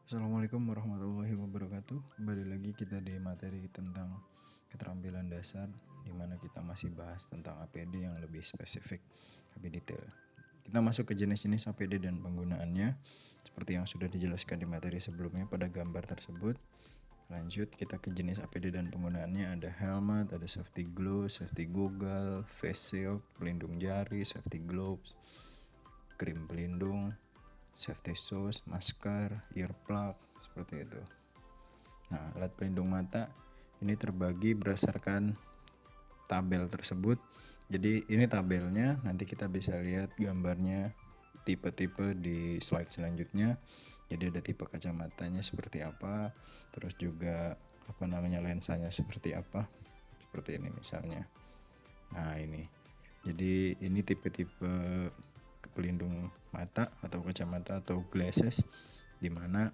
Assalamualaikum warahmatullahi wabarakatuh. Kembali lagi kita di materi tentang keterampilan dasar, di mana kita masih bahas tentang APD yang lebih spesifik, lebih detail. Kita masuk ke jenis-jenis APD dan penggunaannya, seperti yang sudah dijelaskan di materi sebelumnya pada gambar tersebut. Lanjut kita ke jenis APD dan penggunaannya, ada helmet, ada safety glove, safety goggle, face shield, pelindung jari, safety gloves, krim pelindung, safety shoes, masker, earplug, seperti itu. Nah, alat pelindung mata ini terbagi berdasarkan tabel tersebut. Jadi ini tabelnya, nanti kita bisa lihat gambarnya tipe-tipe di slide selanjutnya. Jadi ada tipe kacamatanya seperti apa, terus juga lensanya seperti apa. Seperti ini misalnya. Nah, ini. Jadi ini tipe-tipe pelindung mata atau kacamata atau glasses, di mana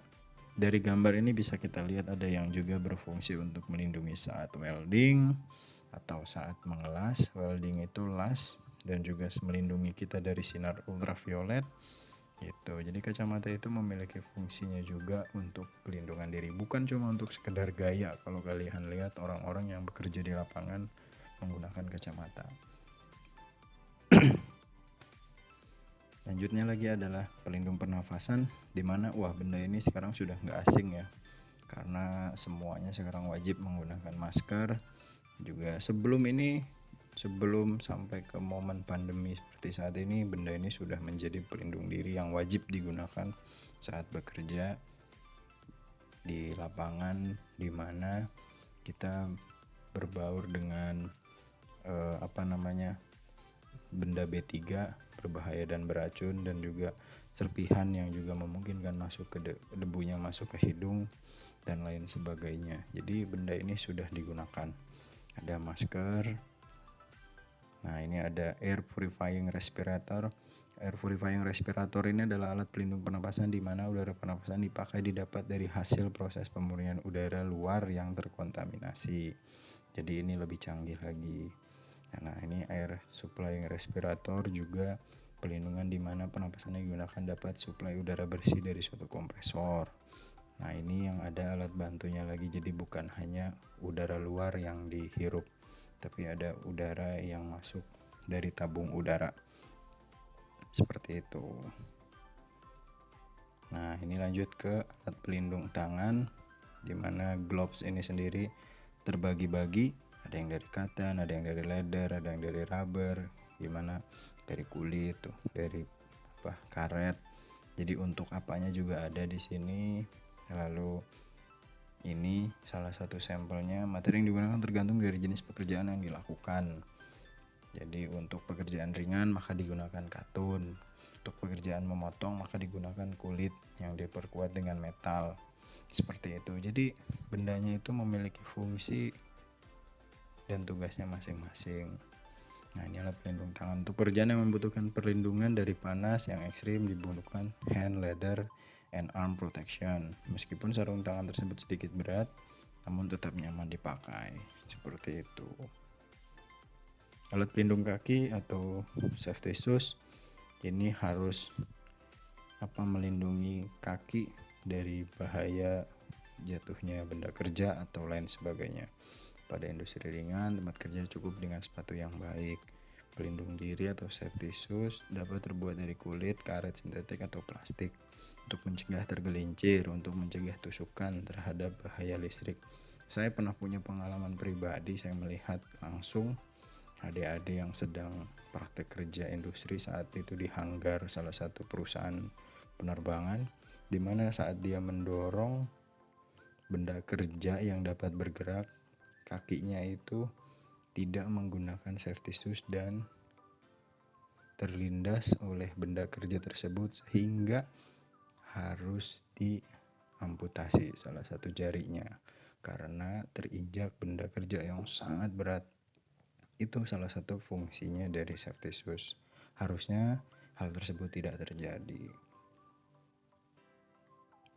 dari gambar ini bisa kita lihat ada yang juga berfungsi untuk melindungi saat welding atau saat mengelas. Welding itu las, dan juga melindungi kita dari sinar ultraviolet gitu. Jadi kacamata itu memiliki fungsinya juga untuk pelindungan diri, bukan cuma untuk sekedar gaya. Kalau kalian lihat orang-orang yang bekerja di lapangan menggunakan kacamata. Lanjutnya lagi adalah pelindung pernafasan, dimana benda ini sekarang sudah nggak asing ya, karena semuanya sekarang wajib menggunakan masker. Juga sebelum sampai ke momen pandemi seperti saat ini, benda ini sudah menjadi pelindung diri yang wajib digunakan saat bekerja di lapangan, di mana kita berbaur dengan benda B3 berbahaya dan beracun, dan juga serpihan yang juga memungkinkan masuk ke debunya masuk ke hidung dan lain sebagainya. Jadi benda ini sudah digunakan. Ada masker. Nah, ini ada air purifying respirator. Air purifying respirator ini adalah alat pelindung pernapasan di mana udara pernapasan dipakai didapat dari hasil proses pemurnian udara luar yang terkontaminasi. Jadi ini lebih canggih lagi. Nah, ini air supplying respirator juga pelindungan di mana penapasan yang digunakan dapat suplai udara bersih dari suatu kompresor. Nah, ini yang ada alat bantunya lagi, jadi bukan hanya udara luar yang dihirup, tapi ada udara yang masuk dari tabung udara. Seperti itu. Nah, ini lanjut ke alat pelindung tangan, di mana gloves ini sendiri terbagi-bagi. Ada yang dari cotton, ada yang dari leather, ada yang dari rubber, gimana dari kulit tuh, dari karet. Jadi untuk apanya juga ada di sini. Lalu ini salah satu sampelnya. Materi yang digunakan tergantung dari jenis pekerjaan yang dilakukan. Jadi untuk pekerjaan ringan maka digunakan katun. Untuk pekerjaan memotong maka digunakan kulit yang diperkuat dengan metal. Seperti itu. Jadi bendanya itu memiliki fungsi dan tugasnya masing-masing. Nah, ini alat pelindung tangan. Untuk pekerjaan yang membutuhkan perlindungan dari panas yang ekstrim dibutuhkan hand, leather, and arm protection. Meskipun sarung tangan tersebut sedikit berat, namun tetap nyaman dipakai. Seperti itu. Alat pelindung kaki atau safety shoes ini harus melindungi kaki dari bahaya jatuhnya benda kerja atau lain sebagainya. Pada industri ringan, tempat kerja cukup dengan sepatu yang baik. Pelindung diri atau safety shoes dapat terbuat dari kulit, karet sintetik atau plastik untuk mencegah tergelincir, untuk mencegah tusukan terhadap bahaya listrik. Saya pernah punya pengalaman pribadi, saya melihat langsung adik-adik yang sedang praktek kerja industri saat itu di hanggar salah satu perusahaan penerbangan, di mana saat dia mendorong benda kerja yang dapat bergerak, kakinya itu tidak menggunakan safety shoes dan terlindas oleh benda kerja tersebut sehingga harus diamputasi salah satu jarinya karena terinjak benda kerja yang sangat berat. Itu salah satu fungsinya dari safety shoes. Harusnya hal tersebut tidak terjadi.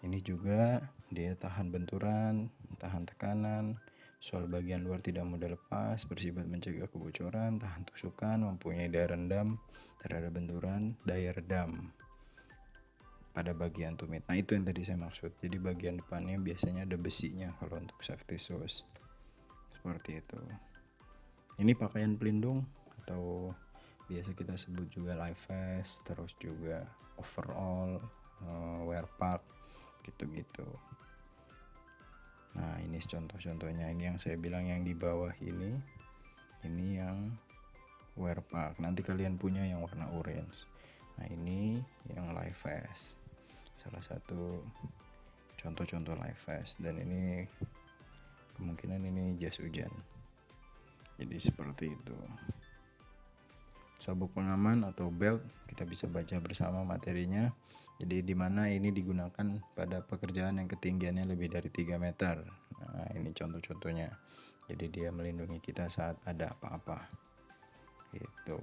Ini juga dia tahan benturan, tahan tekanan, soal bagian luar tidak mudah lepas, bersifat mencegah kebocoran, tahan tusukan, mempunyai daya rendam terhadap benturan, daya redam pada bagian tumit. Nah itu yang tadi saya maksud, jadi bagian depannya biasanya ada besinya kalau untuk safety shoes, seperti itu. Ini pakaian pelindung atau biasa kita sebut juga life vest, terus juga overall, wear pack gitu-gitu. Nah ini contoh-contohnya, ini yang saya bilang yang di bawah ini yang wear pack. Nanti kalian punya yang warna orange. Nah ini yang life vest, salah satu contoh-contoh life vest, dan ini kemungkinan ini jas hujan. Jadi seperti itu. Sabuk pengaman atau belt kita bisa baca bersama materinya. Jadi di mana ini digunakan pada pekerjaan yang ketinggiannya lebih dari 3 meter. Nah, ini contoh-contohnya. Jadi dia melindungi kita saat ada apa-apa. Gitu.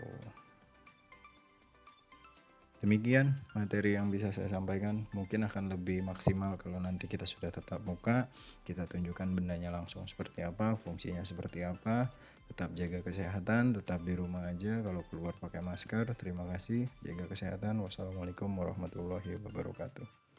Demikian materi yang bisa saya sampaikan. Mungkin akan lebih maksimal kalau nanti kita sudah tatap muka, kita tunjukkan bendanya langsung seperti apa, fungsinya seperti apa. Tetap jaga kesehatan, tetap di rumah aja. Kalau keluar pakai masker. Terima kasih, jaga kesehatan. Wassalamualaikum warahmatullahi wabarakatuh.